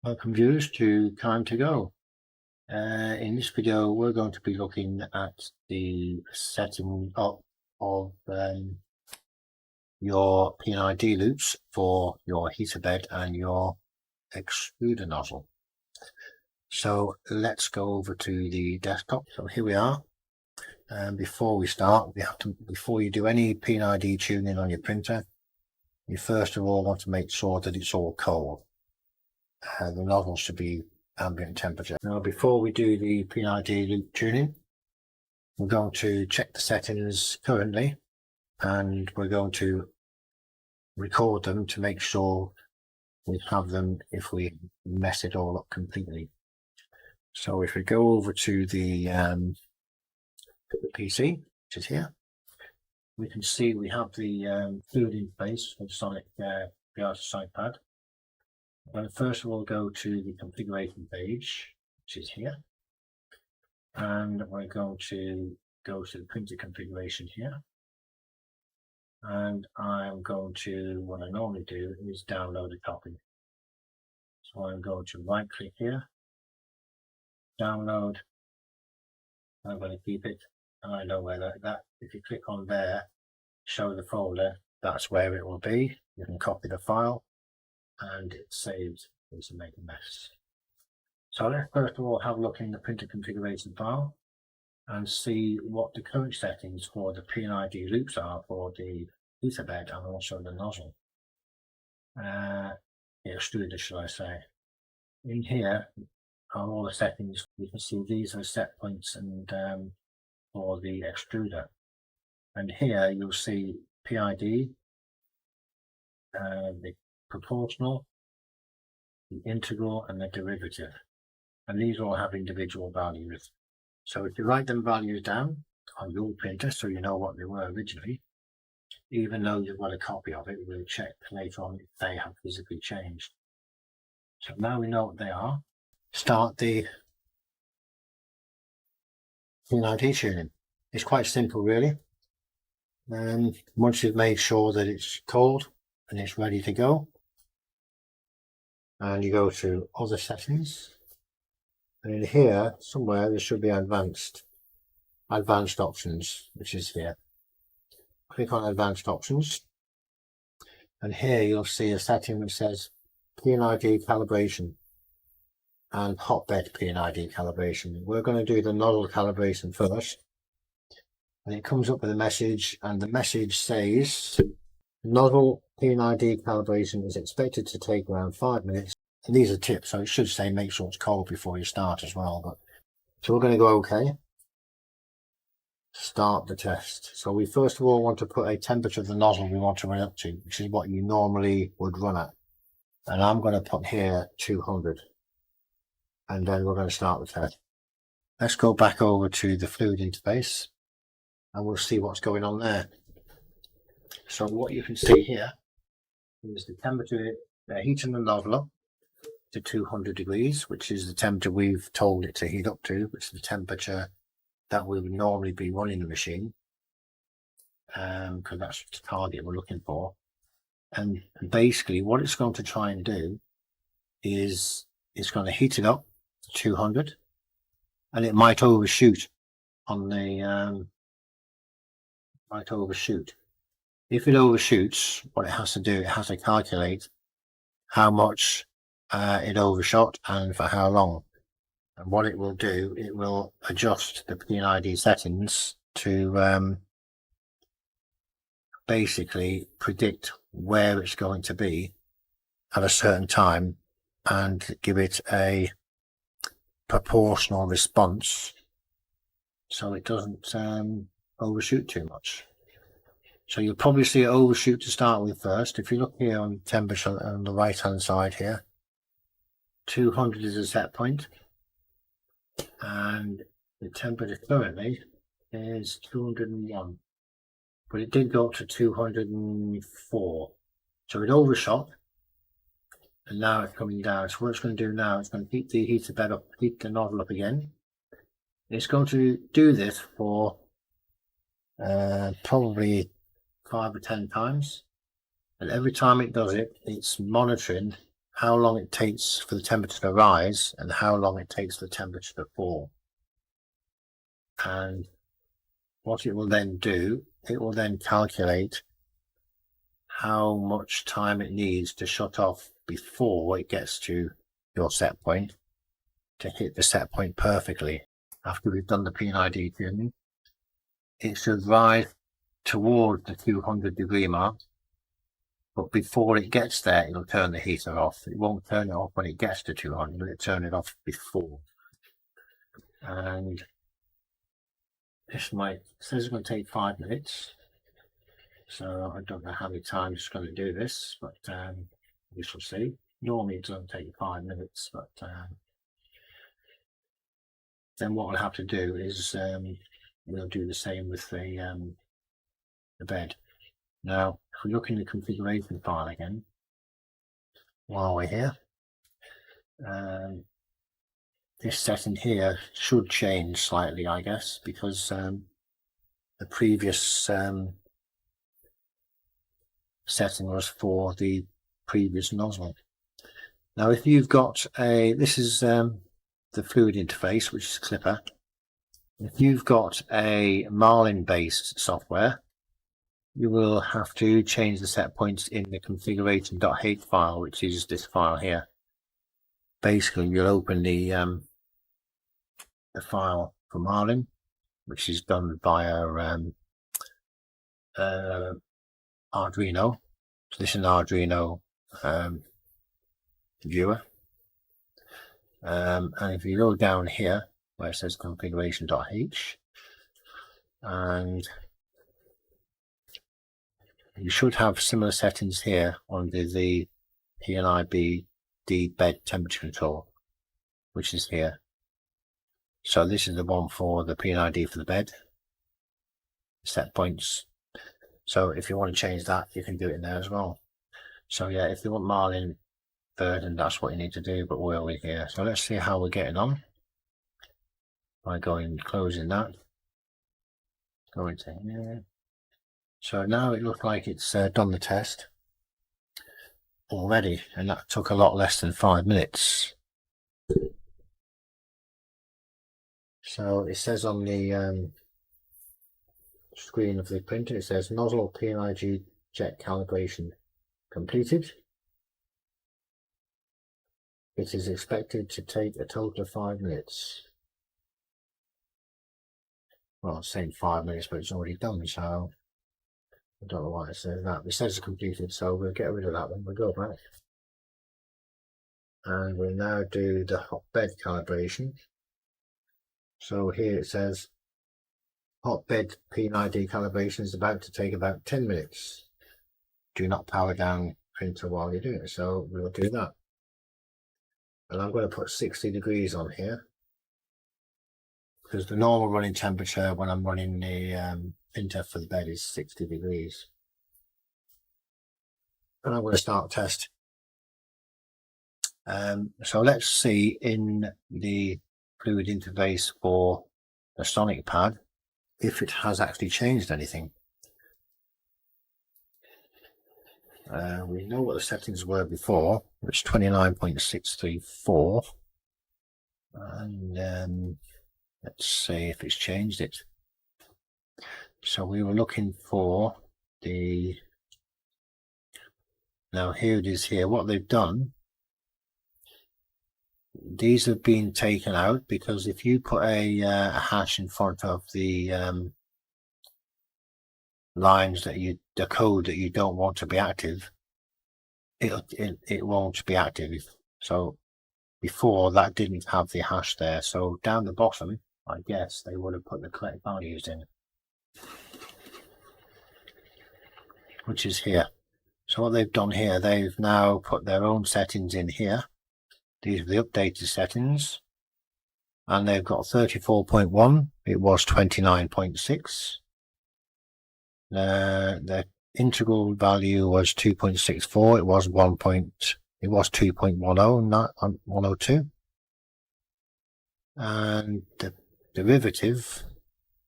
Welcome viewers to Time to Go. In this video we're going to be looking at the setting up of your P&ID loops for your heater bed and your extruder nozzle. So let's go over to the desktop. So here we are. And before we start, before you do any P&ID tuning on your printer, you first of all want to make sure that it's all cold. The nozzle should be ambient temperature. Now, before we do the P&ID loop tuning, we're going to check the settings currently, and we're going to record them to make sure we have them if we mess it all up completely. So if we go over to the PC, which is here, we can see we have the fluid interface for the Sonic PID pad. I'm going to first of all go to the configuration page, which is here, and we're going to go to the printer configuration here, and I'm going to, what I normally do is download a copy. So I'm going to right click here, download. I'm going to keep it, and I know where that if you click on there, show the folder, that's where it will be. You can copy the file and it saves to make a mess. So let's first of all have a look in the printer configuration file and see what the current settings for the P&ID loops are for the heater bed and also the nozzle. The extruder, should I say. In here are all the settings. You can see these are set points and for the extruder. And here you'll see PID, the proportional, the integral, and the derivative, and these all have individual values. So if you write them values down on your printer so you know what they were originally, even though you've got a copy of it, we'll check later on if they have physically changed. So now we know what they are. Start the P&ID tuning. It's quite simple really. And once you've made sure that it's cold and it's ready to go, and you go to other settings, and in here somewhere there should be advanced options, which is here. Click on advanced options, and here you'll see a setting which says P&ID calibration and hotbed P&ID calibration. We're going to do the nozzle calibration first, and it comes up with a message, and the message says nozzle P&ID calibration is expected to take around 5 minutes. And these are tips, so it should say make sure it's cold before you start as well. But so we're going to go OK. Start the test. So we first of all want to put a temperature of the nozzle we want to run up to, which is what you normally would run at. And I'm going to put here 200. And then we're going to start the test. Let's go back over to the fluid interface and we'll see what's going on there. So what you can see here is the temperature. They're heating the nozzle up to 200 degrees, which is the temperature we've told it to heat up to, which is the temperature that we would normally be running the machine, because that's the target we're looking for. And basically what it's going to try and do is it's going to heat it up to 200, and it might overshoot on the If it overshoots, what it has to do, it has to calculate how much it overshot and for how long. And what it will do, it will adjust the P&ID settings to basically predict where it's going to be at a certain time and give it a proportional response so it doesn't overshoot too much. So you'll probably see it overshoot to start with first. If you look here on temperature on the right hand side here, 200 is a set point, and the temperature currently is 201, but it did go up to 204, so it overshot, and now it's coming down. So what it's going to do now, it's going to heat the heater bed up, heat the nozzle up again. It's going to do this for probably 5 or 10 times, and every time it does it, it's monitoring how long it takes for the temperature to rise and how long it takes for the temperature to fall. And what it will then do, it will then calculate how much time it needs to shut off before it gets to your set point to hit the set point perfectly. After we've done the P&ID tuning, it should rise towards the 200-degree mark, but before it gets there, it'll turn the heater off. It won't turn it off when it gets to 200, it'll turn it off before. And this says it's going to take 5 minutes, so I don't know how many times it's going to do this, but we shall see. Normally it doesn't take 5 minutes, but then what we'll have to do is we'll do the same with the bed. Now, if we look in the configuration file again, while we're here, this setting here should change slightly, I guess, because the previous setting was for the previous nozzle. Now, if you've got this is the fluid interface, which is Clipper. If you've got a Marlin-based software, you will have to change the set points in the configuration.h file, which is this file here. Basically, you'll open the file for Marlin, which is done via Arduino. So this is an Arduino viewer. And if you go down here where it says configuration.h, and you should have similar settings here under the P&ID bed temperature control, which is here. So this is the one for the P&ID for the bed set points. So if you want to change that, you can do it in there as well. So yeah, if you want Marlin version, that's what you need to do, but we're over here. So let's see how we're getting on by closing that, going to here. So now it looks like it's done the test already, and that took a lot less than 5 minutes. So it says on the screen of the printer, it says nozzle P&ID jet calibration completed. It is expected to take a total of 5 minutes. Well, it's saying 5 minutes, but it's already done, so I don't know why it says that. It says it's completed, so we'll get rid of that one. We'll go back. And we'll now do the hotbed calibration. So here it says hotbed P&ID calibration is about to take about 10 minutes. Do not power down printer while you're doing it. So we'll do that. And I'm going to put 60 degrees on here, because the normal running temperature when I'm running the printer for the bed is 60 degrees. And I'm going to start test. So let's see in the fluid interface for the Sonic pad if it has actually changed anything. We know what the settings were before, which 29.634, and let's see if it's changed it. So we were looking for the, now here it is here. What they've done, these have been taken out, because if you put a hash in front of the lines that the code that you don't want to be active, it won't be active. So before that didn't have the hash there, so down the bottom I guess they would have put the correct values in, which is here. So what they've done here, they've now put their own settings in here. These are the updated settings, and they've got 34.1. It was 29.6. The integral value was 2.64. It was 2.10, not 102. And the derivative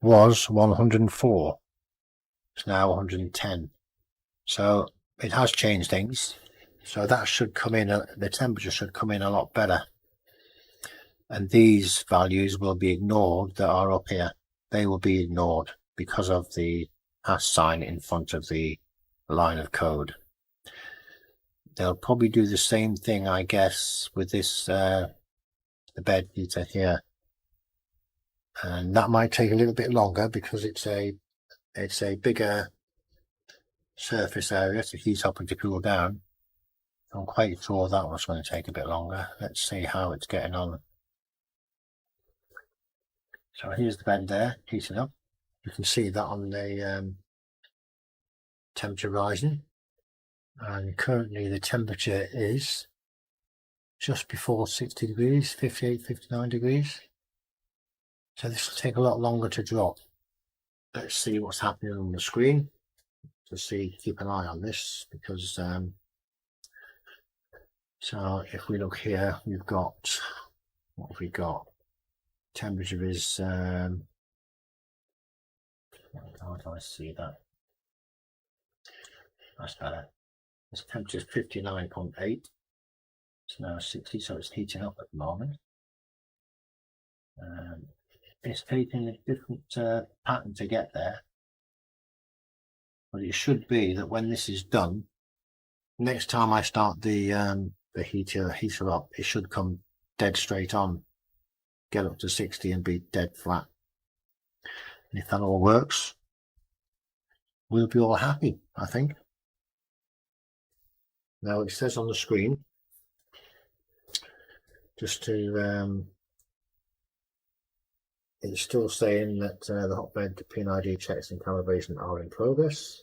was 104. It's now 110. So it has changed things. So that should come in, the temperature should come in a lot better. And these values will be ignored that are up here. They will be ignored because of the hash sign in front of the line of code. They'll probably do the same thing, I guess, with this the bed heater here, and that might take a little bit longer because it's a bigger surface area to heat up and to cool down. I'm quite sure that one's going to take a bit longer. Let's see how it's getting on. So here's the bed there, heating up. You can see that on the temperature rising, and currently the temperature is just before 60 degrees, 58, 59 degrees. So this will take a lot longer to drop. Let's see what's happening on the screen to see, keep an eye on this, because so if we look here, we've got, what have we got? Temperature is how do I see that? That's better. This temperature is 59.8. It's now 60, so it's heating up at the moment. It's taking a different pattern to get there, but it should be that when this is done, next time I start the heater up, it should come dead straight on, get up to 60 and be dead flat. And if that all works, we'll be all happy, I think. Now it says on the screen, just to it's still saying that the hotbed P&ID checks and calibration are in progress,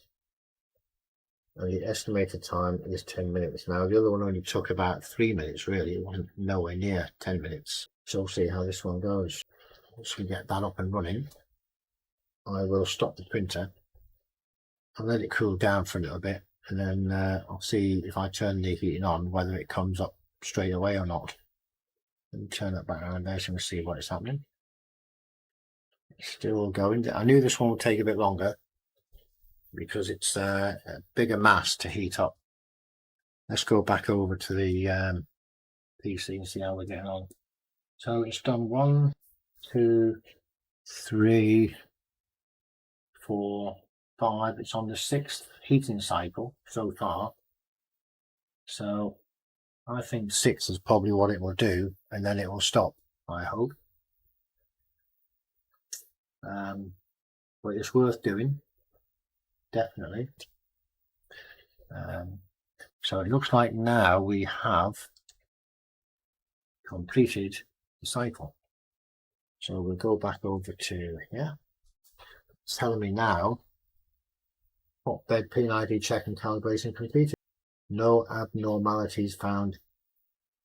and the estimated time is 10 minutes. Now the other one only took about 3 minutes, really. It wasn't nowhere near 10 minutes. So we'll see how this one goes. Once we get that up and running, I will stop the printer and let it cool down for a little bit, and then I'll see if I turn the heating on whether it comes up straight away or not. Let me turn that back around there so we can see what is happening. It's still going. I knew this one would take a bit longer because it's a bigger mass to heat up. Let's go back over to the PC and see how we're getting on. So it's done 1, 2, 3, 4, 5. It's on the 6th heating cycle so far. So I think 6 is probably what it will do, and then it will stop, I hope. But it's worth doing, definitely. So it looks like now we have completed the cycle. So we'll go back over to here. It's telling me now, hotbed P&ID check and calibration completed. No abnormalities found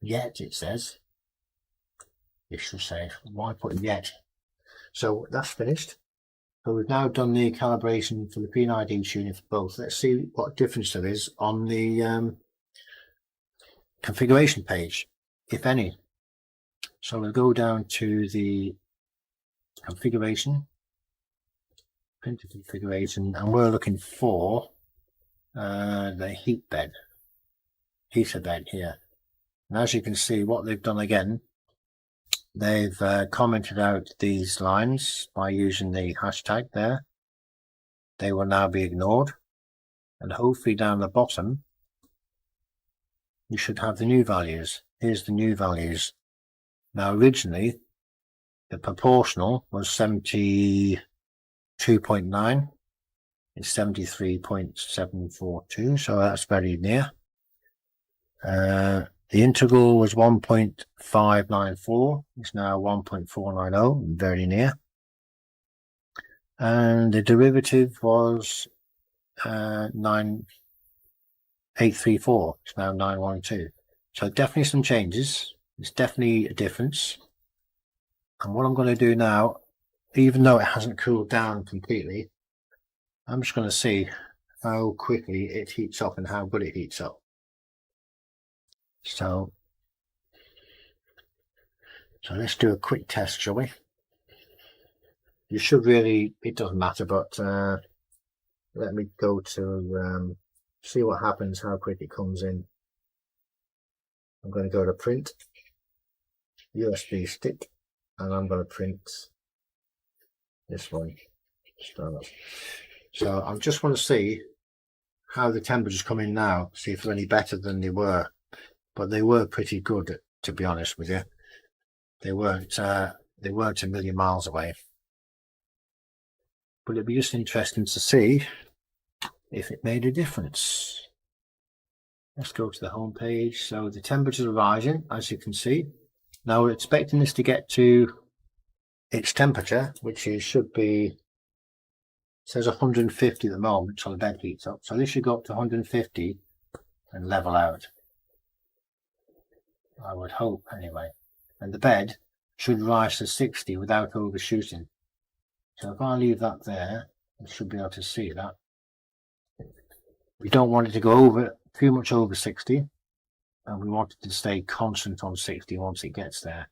yet, it says. It should say, why put yet? So that's finished. So we've now done the calibration for the P&ID tuning for both. Let's see what difference there is on the configuration page, if any. So we'll go down to the configuration, printer configuration, and we're looking for the heater bed here. And as you can see, what they've done again, they've commented out these lines by using the hashtag there. They will now be ignored, and hopefully down the bottom you should have the new values. Here's the new values. Now originally the proportional was 72.9. It's 73.742, so that's very near. The integral was 1.594. It's now 1.490, very near. And the derivative was 9834. It's now 912. So definitely some changes. It's definitely a difference. And what I'm going to do now, even though it hasn't cooled down completely, I'm just going to see how quickly it heats up and how good it heats up. So let's do a quick test, shall we? You should really, it doesn't matter, but let me go to see what happens, how quick it comes in. I'm going to go to print, USB stick, and I'm going to print this one. So I just want to see how the temperatures come in now, see if they're any better than they were. But they were pretty good, to be honest with you. They weren't a million miles away. But it'd be just interesting to see if it made a difference. Let's go to the home page. So the temperatures are rising, as you can see. Now we're expecting this to get to its temperature, which is, should be, it says 150 at the moment, so the bed heats up. So this should go up to 150 and level out. I would hope, anyway. And the bed should rise to 60 without overshooting. So if I leave that there, you should be able to see that. We don't want it to go too much over 60, and we want it to stay constant on 60 once it gets there.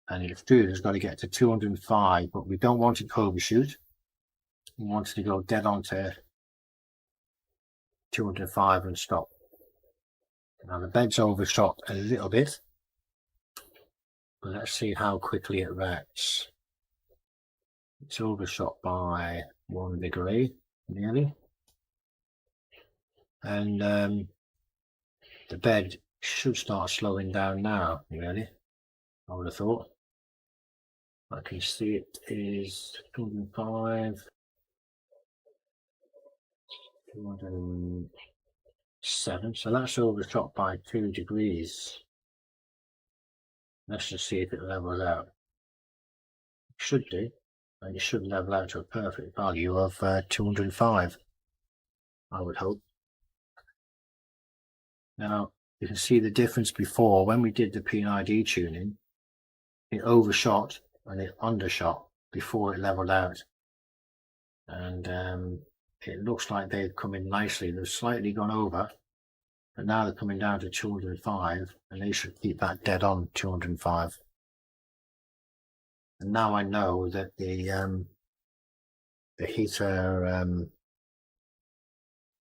And the extruder's got to get to 205, but we don't want it to overshoot. We want it to go dead on to 205 and stop. Now the bed's overshot a little bit, but let's see how quickly it reacts. It's overshot by 1 degree, nearly. And the bed should start slowing down now, really, I would have thought. I can see it is 205, 207, so that's overshot by 2 degrees. Let's just see if it levels out. It should do, and it should level out to a perfect value of 205, I would hope. Now, you can see the difference before. When we did the P&ID tuning, it overshot and it undershot before it leveled out. And it looks like they've come in nicely. They've slightly gone over, but now they're coming down to 205, and they should keep that dead on 205. And now I know that the heater,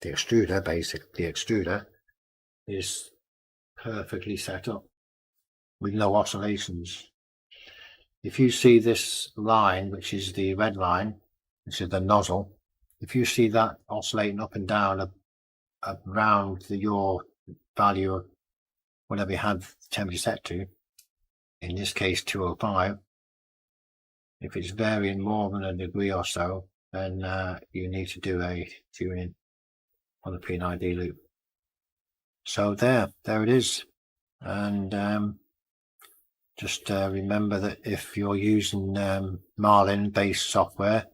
the extruder, basically the extruder, is perfectly set up with no oscillations. If you see this line, which is the red line, which is the nozzle, if you see that oscillating up and down around your value of whatever you have the temperature set to, in this case 205, if it's varying more than a degree or so, then you need to do a tuning on the P&ID loop. So there it is. And just remember that if you're using Marlin based software,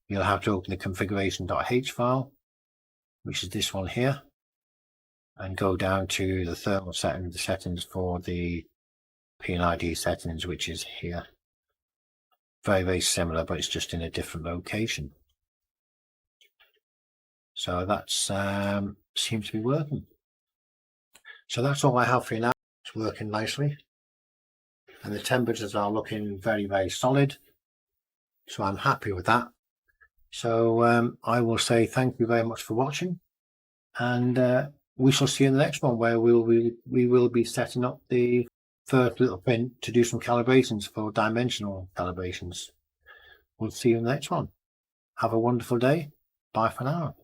you'll have to open the configuration.h file, which is this one here, and go down to the thermal settings, the settings for the P&ID settings, which is here. Very, very similar, but it's just in a different location. So that's seems to be working. So that's all I have for you now. It's working nicely, and the temperatures are looking very, very solid. So I'm happy with that. So I will say thank you very much for watching, and we shall see you in the next one, where we will be setting up the first little print to do some calibrations for dimensional calibrations. We'll see you in the next one. Have a wonderful day. Bye for now.